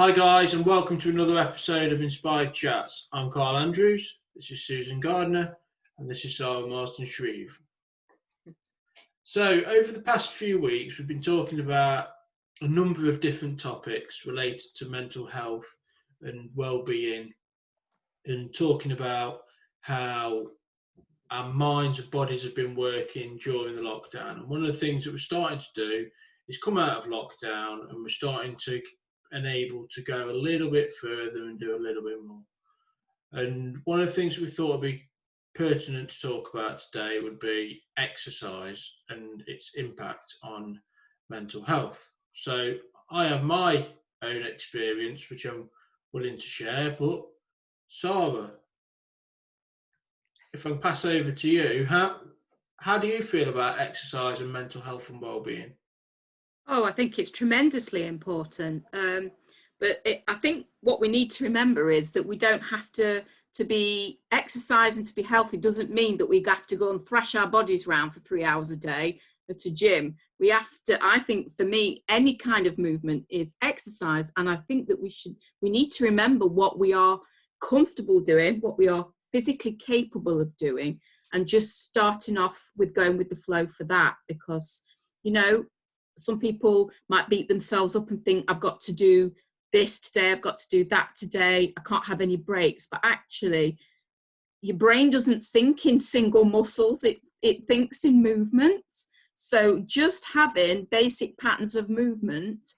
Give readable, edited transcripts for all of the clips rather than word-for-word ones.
Hi guys, and welcome to another episode of Inspired Chats. I'm Carl Andrews, this is Susan Gardner, and this is Sarah Marston-Shreve. So over the past few weeks, we've been talking about a number of different topics related to mental health and well-being, and talking about how our minds and bodies have been working during the lockdown. And one of the things that we're starting to do is come out of lockdown, and we're starting to enable to go a little bit further and do a little bit more. And one of the things we thought would be pertinent to talk about today would be exercise and its impact on mental health. So I have my own experience, which I'm willing to share, but Sarah, if I can pass over to you, how do you feel about exercise and mental health and well-being? Oh, I think it's tremendously important. I think what we need to remember is that we don't have to be exercising to be healthy doesn't mean that we have to go and thrash our bodies around for 3 hours a day at a gym. We have to, I think for me, any kind of movement is exercise. And I think that we need to remember what we are comfortable doing, what we are physically capable of doing, and just starting off with going with the flow for that. Because, some people might beat themselves up and think, I've got to do this today, I've got to do that today, I can't have any breaks. But actually, your brain doesn't think in single muscles, it thinks in movements. So just having basic patterns of movement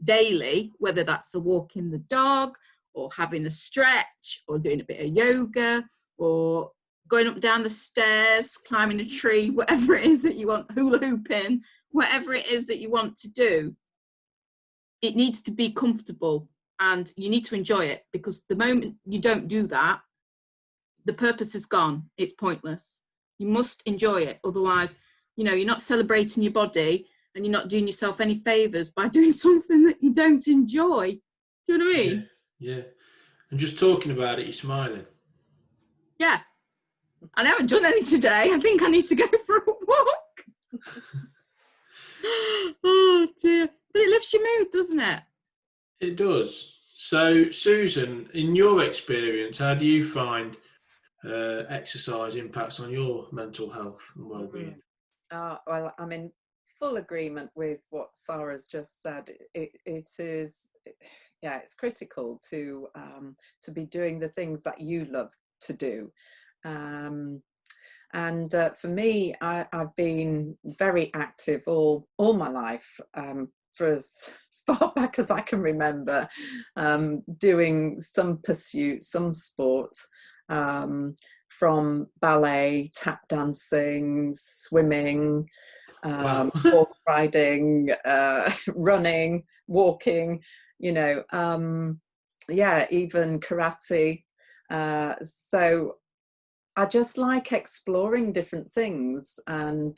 daily, whether that's a walk in the dog or having a stretch or doing a bit of yoga or going up down the stairs, climbing a tree, whatever it is that you want, hula hooping, whatever it is that you want to do, it needs to be comfortable and you need to enjoy it, because the moment you don't do that, the purpose is gone. It's pointless. You must enjoy it. Otherwise, you're not celebrating your body and you're not doing yourself any favors by doing something that you don't enjoy. Do you know what I mean? Yeah. And just talking about it, you're smiling. Yeah. I haven't done any today. I think I need to go for a walk. Oh dear. But it lifts your mood, doesn't it? It does. So, Susan, in your experience, how do you find exercise impacts on your mental health and well-being? Well, I'm in full agreement with what Sarah's just said. It is, yeah, it's critical to be doing the things that you love to do. For me, I've been very active all my life, for as far back as I can remember, doing some pursuit, some sport, from ballet, tap dancing, swimming, horse riding, running, walking, even karate. So I just like exploring different things, and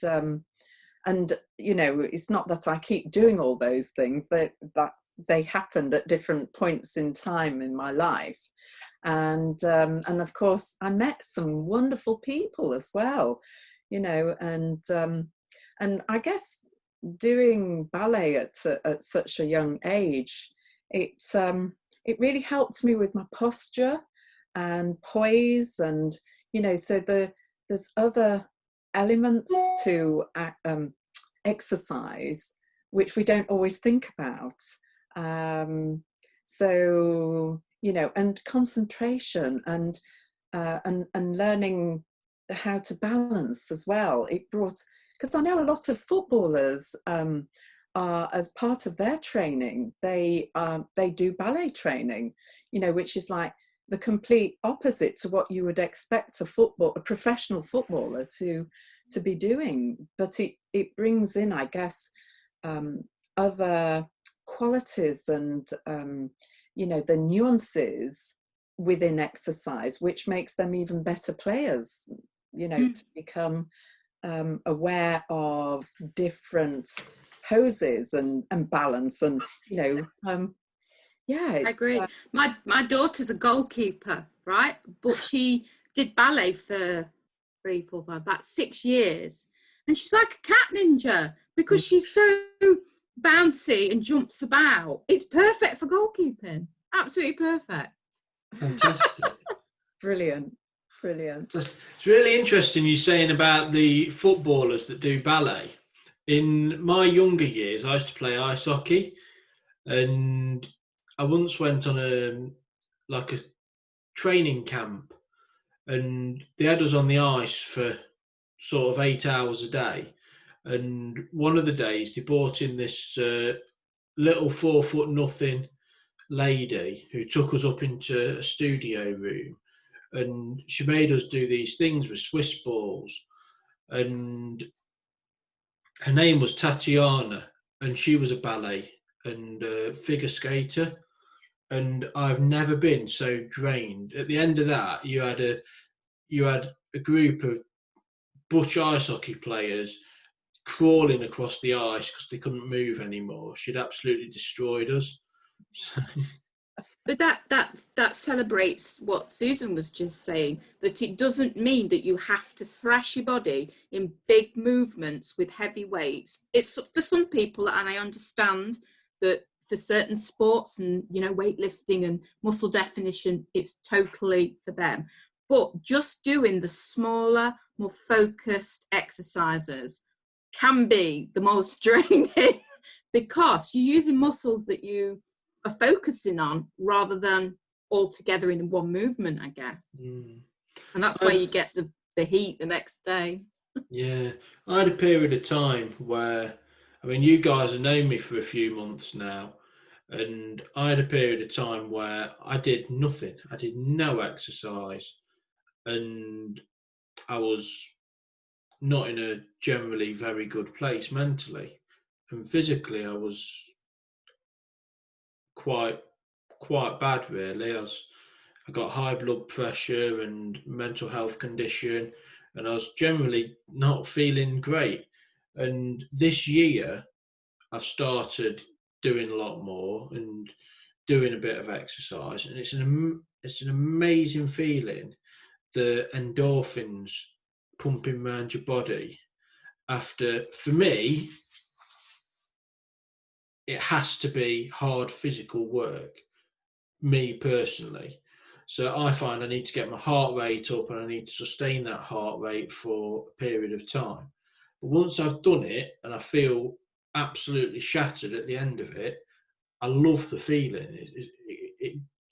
it's not that I keep doing all those things. They happened at different points in time in my life, and of course I met some wonderful people as well, and I guess doing ballet at such a young age, it really helped me with my posture and poise, and so there's other elements to exercise which we don't always think about. And concentration and learning how to balance as well. It brought, because I know a lot of footballers are, as part of their training, they do ballet training, which is like the complete opposite to what you would expect a professional footballer to be doing. But it brings in, I guess, other qualities and the nuances within exercise, which makes them even better players, to become aware of different poses and balance, and yeah, I agree. My daughter's a goalkeeper, right? But she did ballet for 3, 4, 5, about 6 years. And she's like a cat ninja, because she's so bouncy and jumps about. It's perfect for goalkeeping. Absolutely perfect. Fantastic. Brilliant, brilliant. It's really interesting you saying about the footballers that do ballet. In my younger years, I used to play ice hockey, and I once went on a training camp, and they had us on the ice for sort of 8 hours a day. And one of the days they brought in this little 4 foot nothing lady who took us up into a studio room, and she made us do these things with Swiss balls, and her name was Tatiana, and she was a ballet and figure skater, and I've never been so drained. At the end of that, you had a group of butch ice hockey players crawling across the ice because they couldn't move anymore. She'd absolutely destroyed us. But that celebrates what Susan was just saying, that it doesn't mean that you have to thrash your body in big movements with heavy weights. It's for some people, and I understand that for certain sports and, you know, weightlifting and muscle definition, it's totally for them. But just doing the smaller, more focused exercises can be the most draining because you're using muscles that you are focusing on rather than all together in one movement, I guess. And that's why you get the heat the next day. Yeah, I had a period of time where, I mean, you guys have known me for a few months now, and I had a period of time where I did nothing. I did no exercise, and I was not in a generally very good place mentally, and physically I was quite bad really. I got high blood pressure and mental health condition, and I was generally not feeling great. And this year I've started doing a lot more and doing a bit of exercise, and it's an amazing feeling, the endorphins pumping around your body after. For me, it has to be hard physical work, me personally. So I find I need to get my heart rate up, and I need to sustain that heart rate for a period of time. But once I've done it and I feel absolutely shattered at the end of it, I love the feeling.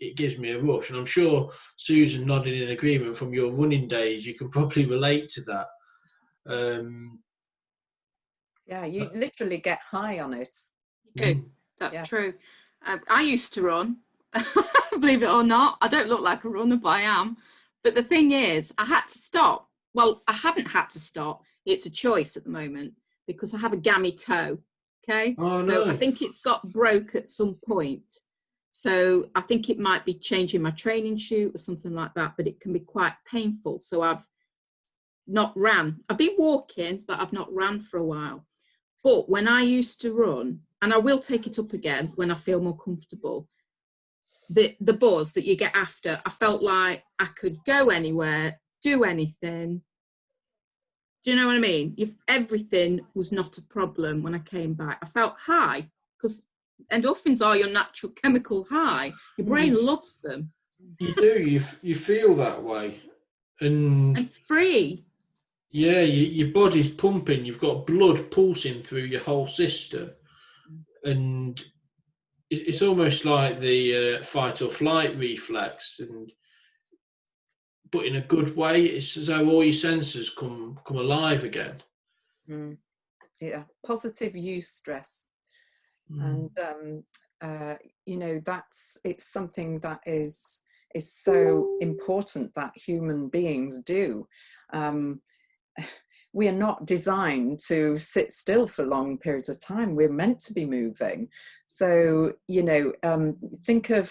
It gives me a rush. And I'm sure Susan, nodding in agreement from your running days, you can probably relate to that. Yeah, you literally get high on it. That's true. I used to run, believe it or not. I don't look like a runner, but I am. But the thing is, I had to stop. Well, I haven't had to stop. It's a choice at the moment because I have a gammy toe. Okay. Oh, so nice. I think it's got broke at some point. So I think it might be changing my training shoe or something like that, but it can be quite painful. So I've not ran. I've been walking, but I've not ran for a while. But when I used to run, and I will take it up again when I feel more comfortable, the buzz that you get after, I felt like I could go anywhere, do anything. Do you know what I mean? Everything was not a problem when I came back. I felt high because endorphins are your natural chemical high. Your brain loves them. You do. You feel that way, and free. Yeah, your body's pumping. You've got blood pulsing through your whole system, and it's almost like the fight or flight reflex, but in a good way. It's as though all your senses come alive again. Yeah, positive eustress, and you know, it's something that is so important that human beings do. We are not designed to sit still for long periods of time. We're meant to be moving. So, you know, think of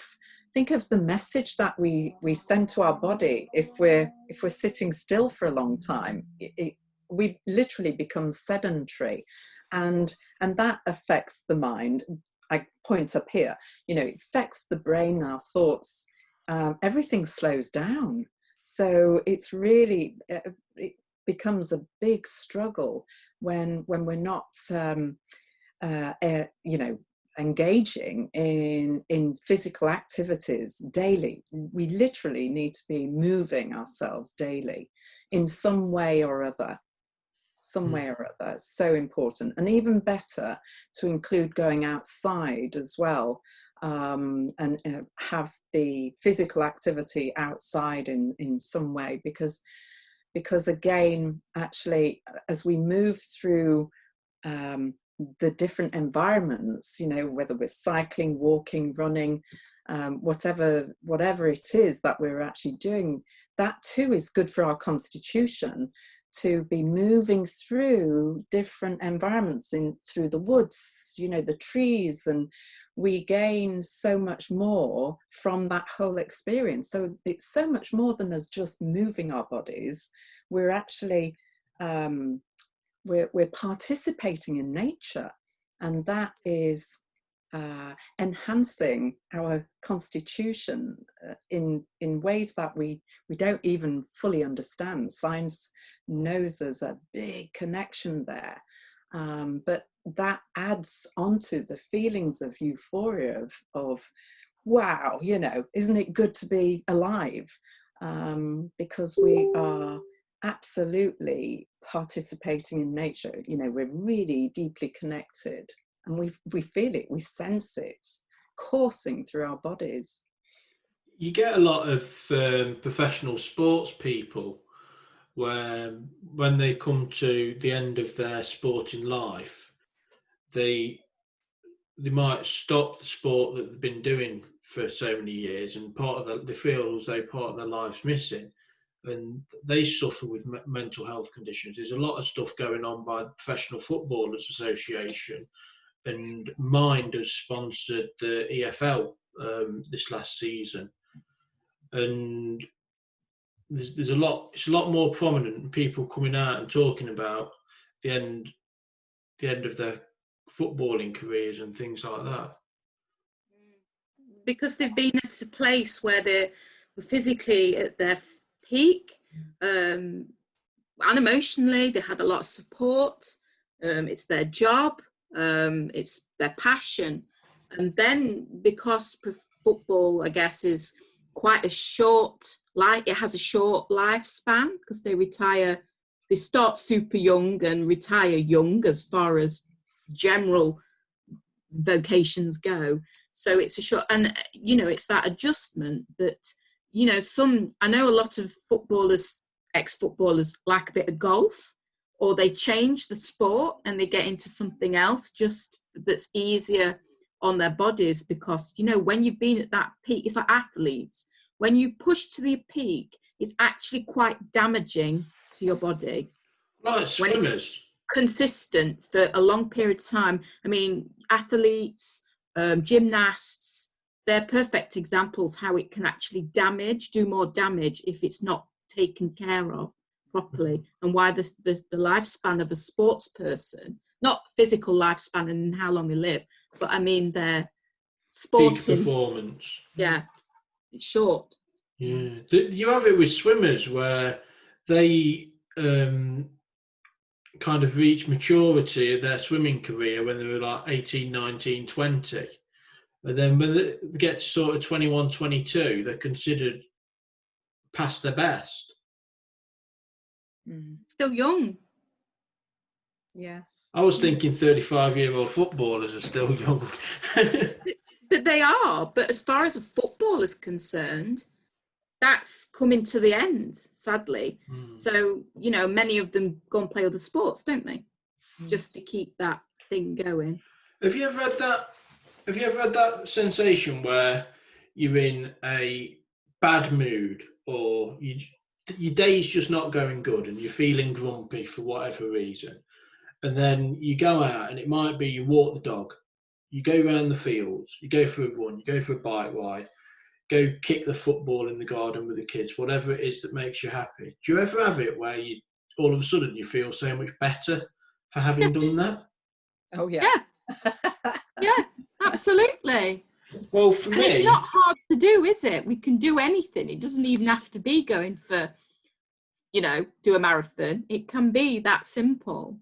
the message that we send to our body if we're sitting still for a long time. We literally become sedentary, and that affects the mind. I point up here, you know, it affects the brain, our thoughts. Everything slows down. So it's really it becomes a big struggle when we're not you know, engaging in physical activities daily. We literally need to be moving ourselves daily in some way or other. So important. And even better to include going outside as well, and have the physical activity outside in some way, because again, actually, as we move through the different environments, you know, whether we're cycling, walking, running, whatever it is that we're actually doing, that too is good for our constitution, to be moving through different environments, through the woods, you know, the trees, and we gain so much more from that whole experience. So it's so much more than us just moving our bodies. We're actually we're participating in nature, and that is enhancing our constitution in ways that we don't even fully understand. Science knows there's a big connection there, but that adds onto the feelings of euphoria of wow, you know, isn't it good to be alive? Because we are absolutely participating in nature. You know, we're really deeply connected, and we feel it, we sense it coursing through our bodies. You get a lot of professional sports people where, when they come to the end of their sporting life, they might stop the sport that they've been doing for so many years, and they feel as though part of their life's missing, and they suffer with mental health conditions. There's a lot of stuff going on by the Professional Footballers Association, and Mind has sponsored the EFL this last season, and there's a lot. It's a lot more prominent, and people coming out and talking about the end of their footballing careers and things like that, because they've been at a place where they're physically at their peak, and emotionally they had a lot of support. It's their job, it's their passion, and then because football, I guess, is quite a short it has a short lifespan, because they start super young and retire young as far as general vocations go. So it's a short, and you know, it's that adjustment that, you know, I know a lot of footballers, ex-footballers, like a bit of golf, or they change the sport and they get into something else just that's easier on their bodies, because, you know, when you've been at that peak, it's like athletes, when you push to the peak, it's actually quite damaging to your body. like swimmers. When it's consistent for a long period of time. I mean, athletes, gymnasts, they're perfect examples how it can actually do more damage if it's not taken care of properly, and why the lifespan of a sports person, not physical lifespan and how long they live, but I mean their sporting peak performance. Yeah, it's short. Yeah, you have it with swimmers where they kind of reach maturity of their swimming career when they were like 18, 19, 20. And then when they get to sort of 21, 22, they're considered past their best. Still young. Yes. I was thinking 35-year-old footballers are still young. But they are. But as far as a football is concerned, that's coming to the end, sadly. So, you know, many of them go and play other sports, don't they? Just to keep that thing going. Have you ever had that sensation where you're in a bad mood, or your day's just not going good and you're feeling grumpy for whatever reason, and then you go out, and it might be you walk the dog, you go around the fields, you go for a run, you go for a bike ride, go kick the football in the garden with the kids, whatever it is that makes you happy. Do you ever have it where you all of a sudden you feel so much better for having done that? Oh yeah. Yeah, absolutely. Well, for me, it's not hard to do, is it? We can do anything. It doesn't even have to be going for, you know, do a marathon. It can be that simple.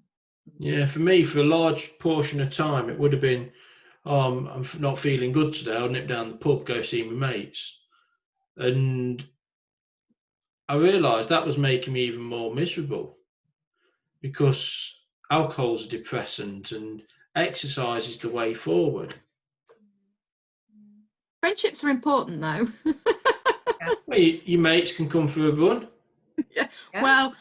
Yeah, for me, for a large portion of time, it would have been, I'm not feeling good today. I'll nip down the pub, go see my mates. And I realised that was making me even more miserable because alcohol's a depressant and exercise is the way forward. Friendships are important, though. Well, your mates can come for a run. Yeah. Yeah. Well,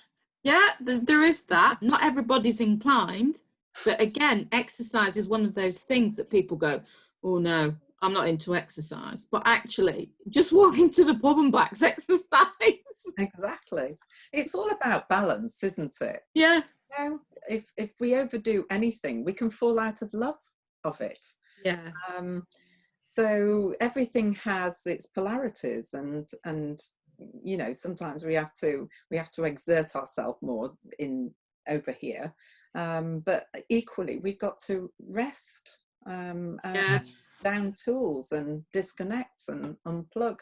yeah, there is that. Not everybody's inclined, but again, exercise is one of those things that people go, "Oh no, I'm not into exercise." But actually, just walking to the pub and back's exercise. Exactly. It's all about balance, isn't it? Yeah, You know, if we overdo anything, we can fall out of love of it. yeah, So everything has its polarities, and you know, sometimes we have to exert ourselves more in over here, but equally we've got to rest, and yeah, down tools and disconnect and unplug.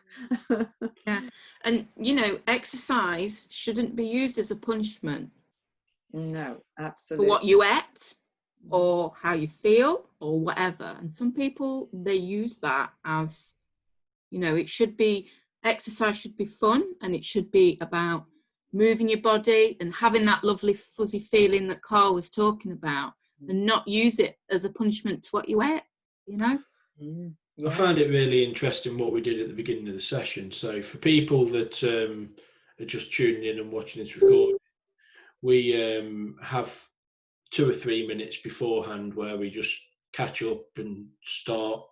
yeah. And you know, exercise shouldn't be used as a punishment No, for absolutely. what you ate or how you feel or whatever. And some people, they use that as, you know, it should be, exercise should be fun, and it should be about moving your body and having that lovely fuzzy feeling that Carl was talking about, and not use it as a punishment to what you ate, you know? Mm, I yeah. found it really interesting what we did at the beginning of the session. So for people that are just tuning in and watching this recording, we have 2 or 3 minutes beforehand where we just catch up and start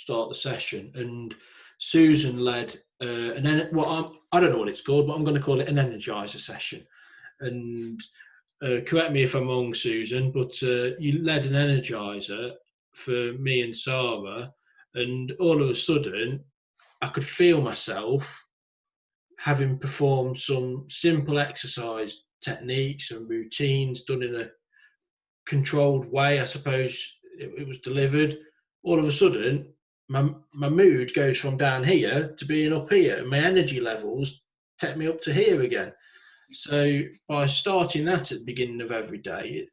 the session. And Susan led I don't know what it's called, but I'm going to call it an energizer session. And correct me if I'm wrong, Susan, but you led an energizer for me and Sarah, and all of a sudden I could feel myself having performed some simple exercise techniques and routines done in a controlled way, I suppose it was delivered. All of a sudden, my mood goes from down here to being up here, and my energy levels take me up to here again. So by starting that at the beginning of every day,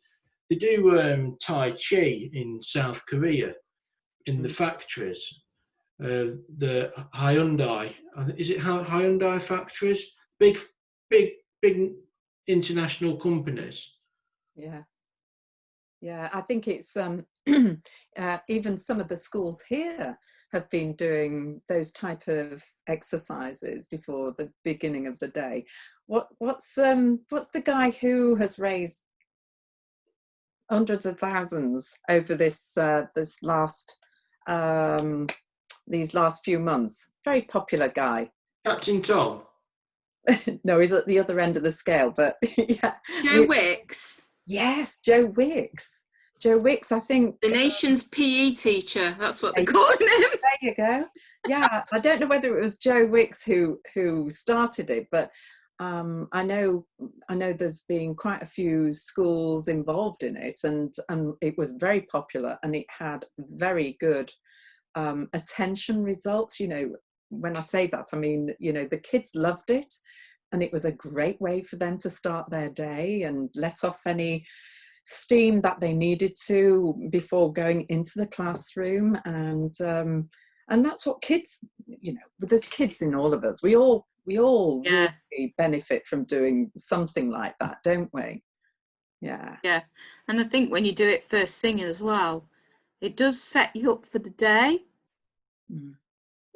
they do Tai Chi in South Korea in the factories. The Hyundai, is it Hyundai factories? Big, big international companies. Yeah. Yeah, I think it's even some of the schools here have been doing those type of exercises before the beginning of the day. What's the guy who has raised hundreds of thousands over this last these last few months? Very popular guy. Captain Tom. No, he's at the other end of the scale, but yeah. Joe Wicks, Yes, Joe Wicks. Joe Wicks, I think. the nation's PE teacher, that's what they're calling him. There you go. Yeah, I don't know whether it was Joe Wicks who started it, but I know there's been quite a few schools involved in it, and it was very popular, and it had very good attention results. You know, when I say that, I mean, you know, the kids loved it, and it was a great way for them to start their day and let off any steam that they needed to before going into the classroom. And that's what kids, you know, there's kids in all of us. We all Yeah. really benefit from doing something like that, don't we? Yeah. Yeah. And I think when you do it first thing as well, it does set you up for the day.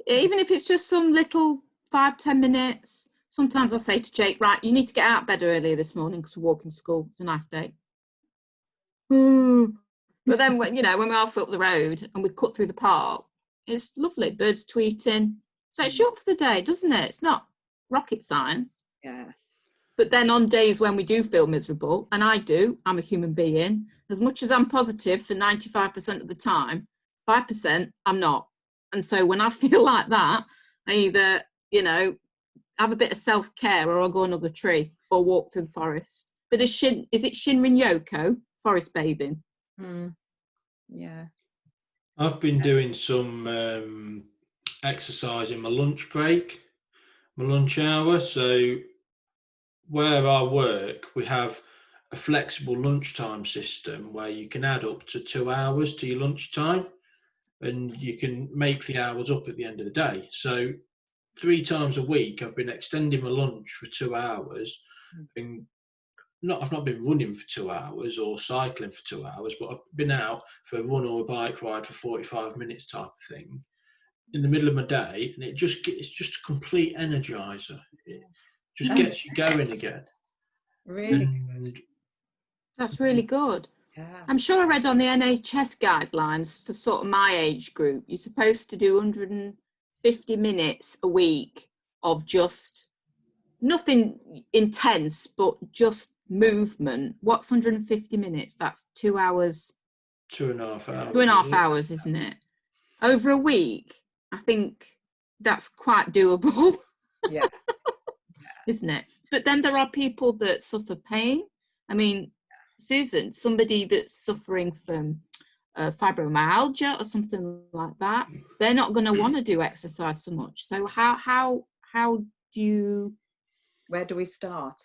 Even if it's just some little 5-10 minutes. Sometimes I say to Jake, right, you need to get out of bed earlier this morning because we're walking to school. It's a nice day. But then, when we're half up the road and we cut through the park, it's lovely. Birds tweeting. So it's short for the day, doesn't it? It's not rocket science. Yeah. But then on days when we do feel miserable, and I do, I'm a human being, as much as I'm positive for 95% of the time, 5% I'm not. And so when I feel like that, I either, have a bit of self-care, or I'll go and hug a tree or walk through the forest. But is it Shinrin Yoko? Forest bathing. Yeah. I've been doing some exercise in my lunch break, my lunch hour. So where I work, we have a flexible lunchtime system where you can add up to 2 hours to your lunchtime, and you can make the hours up at the end of the day. So 3 times a week, I've been extending my lunch for 2 hours, and I've not been running for 2 hours or cycling for 2 hours, but I've been out for a run or a bike ride for 45 minutes type of thing in the middle of my day, and it's just a complete energizer. It just gets you going again. Really And That's really good. yeah. I'm sure I read on the NHS guidelines for sort of my age group, you're supposed to do 150 minutes a week of just nothing intense, but just movement. What's 150 minutes? That's 2 hours. 2.5 hours. 2.5 hours, isn't it? Over a week, I think that's quite doable. Yeah. Isn't it? But then there are people that suffer pain. I mean, Susan, somebody that's suffering from fibromyalgia or something like that, they're not going to want to do exercise so much. So how do you? Where do we start?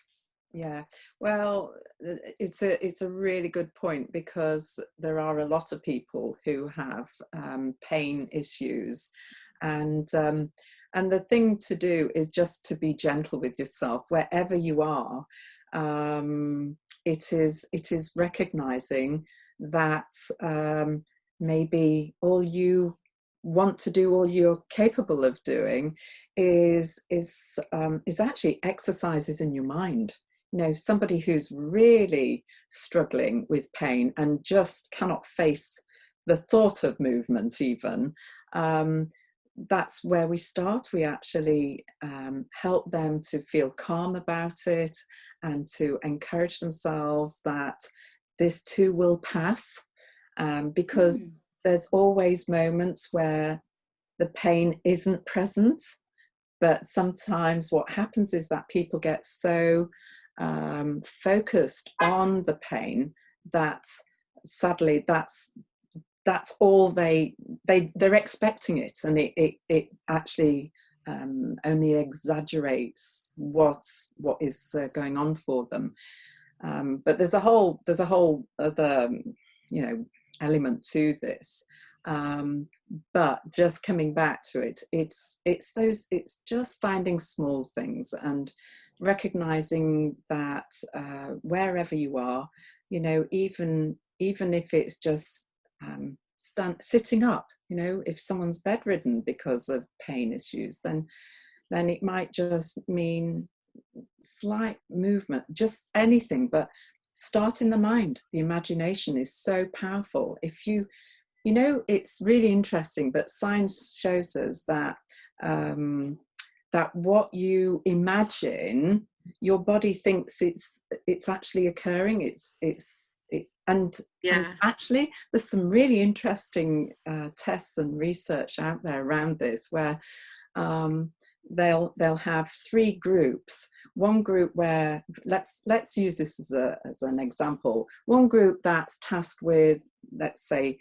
Yeah, well, it's a really good point, because there are a lot of people who have pain issues, and the thing to do is just to be gentle with yourself wherever you are. It is recognizing that maybe all you want to do, all you're capable of doing, is actually exercises in your mind. You know, somebody who's really struggling with pain and just cannot face the thought of movement even, that's where we start. We actually help them to feel calm about it and to encourage themselves that this too will pass, because there's always moments where the pain isn't present, but sometimes what happens is that people get so focused on the pain that sadly that's all they're expecting it, and it actually only exaggerates what is going on for them. But there's a whole other element to this. But just coming back to it, it's just finding small things and recognizing that wherever you are, even if it's just sitting up, if someone's bedridden because of pain issues, then it might just mean slight movement, just anything, but start in the mind. The imagination is so powerful. If it's really interesting, but science shows us that that what you imagine, your body thinks it's actually occurring. And actually, there's some really interesting tests and research out there around this, where they'll have 3 groups. One group where, let's use this as an example. One group that's tasked with, let's say,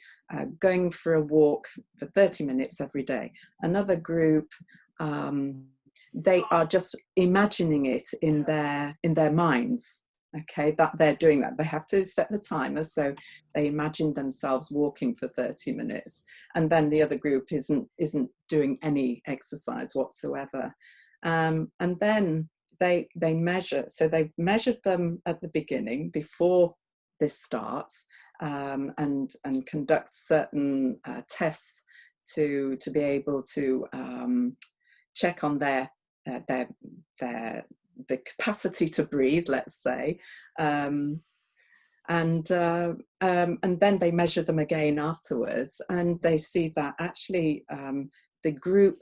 going for a walk for 30 minutes every day. Another group, they are just imagining it in their minds. Okay, that they're doing that. They have to set the timer, so they imagine themselves walking for 30 minutes. And then the other group isn't doing any exercise whatsoever. And then they measure. So they've measured them at the beginning before this starts, and conduct certain tests to be able to check on the capacity to breathe, let's say, and then they measure them again afterwards, and they see that actually the group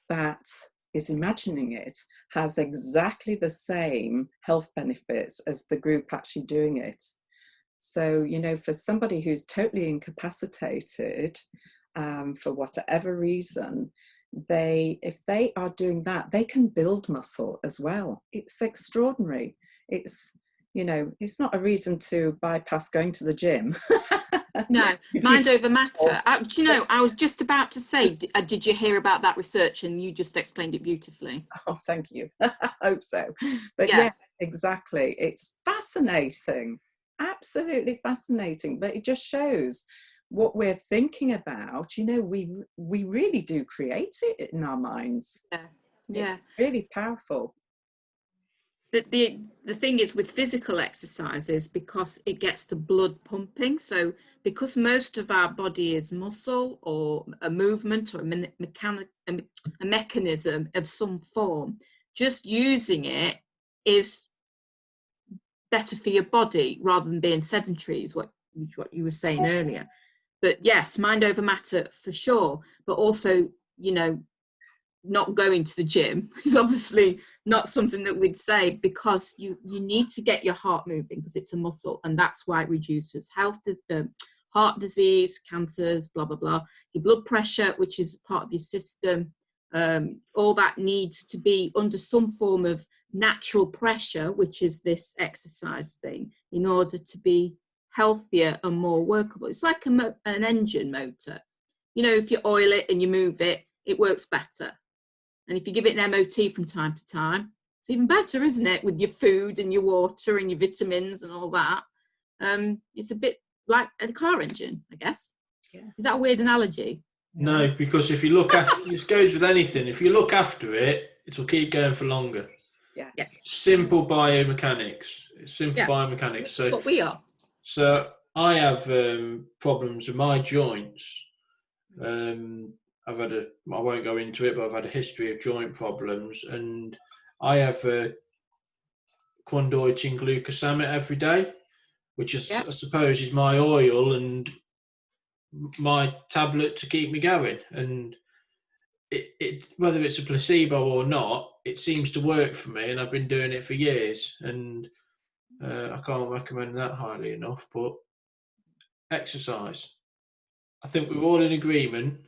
that is imagining it has exactly the same health benefits as the group actually doing it. So, for somebody who's totally incapacitated for whatever reason, if they are doing that, they can build muscle as well. It's extraordinary. It's not a reason to bypass going to the gym. No, mind over matter. I was just about to say, did you hear about that research? And you just explained it beautifully. Oh, thank you. I hope so. But yeah, exactly. It's fascinating. absolutely fascinating. But it just shows what we're thinking about. You know, we really do create it in our minds. Yeah. It's really powerful. The thing is with physical exercises, because it gets the blood pumping, so because most of our body is muscle or a movement or a mechanism of some form, just using it is better for your body rather than being sedentary, is what you were saying earlier. But yes, mind over matter for sure, but also, you know, not going to the gym is obviously not something that we'd say, because you need to get your heart moving because it's a muscle, and that's why it reduces heart disease, cancers, blah blah blah. Your blood pressure, which is part of your system, all that needs to be under some form of natural pressure, which is this exercise thing, in order to be healthier and more workable. It's like an engine motor. You know, if you oil it and you move it, it works better. And if you give it an MOT from time to time, it's even better, isn't it? With your food and your water and your vitamins and all that. It's a bit like a car engine, I guess. Yeah. Is that a weird analogy? No, because if you look after, this goes with anything. If you look after it, it'll keep going for longer. Yeah. Yes. Simple biomechanics. It's simple Yeah. biomechanics. Which is what we are. So I have problems with my joints. I won't go into it, but I've had a history of joint problems, and I have chondroitin glucosamate every day, which is, I suppose, is my oil and my tablet to keep me going. And it whether it's a placebo or not, it seems to work for me, and I've been doing it for years, and I can't recommend that highly enough. But exercise, I think we're all in agreement.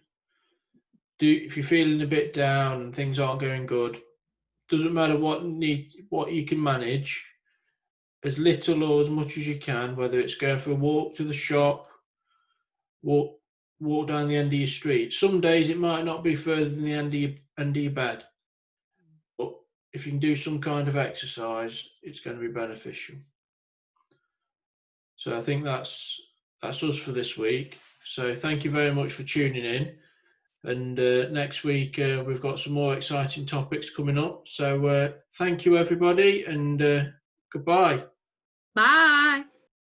If you're feeling a bit down and things aren't going good, doesn't matter what you can manage, as little or as much as you can, whether it's going for a walk to the shop, walk down the end of your street. Some days it might not be further than the end of your bed, but if you can do some kind of exercise, it's going to be beneficial. So I think that's us for this week. So thank you very much for tuning in. And next week we've got some more exciting topics coming up. So thank you, everybody, and goodbye. Bye.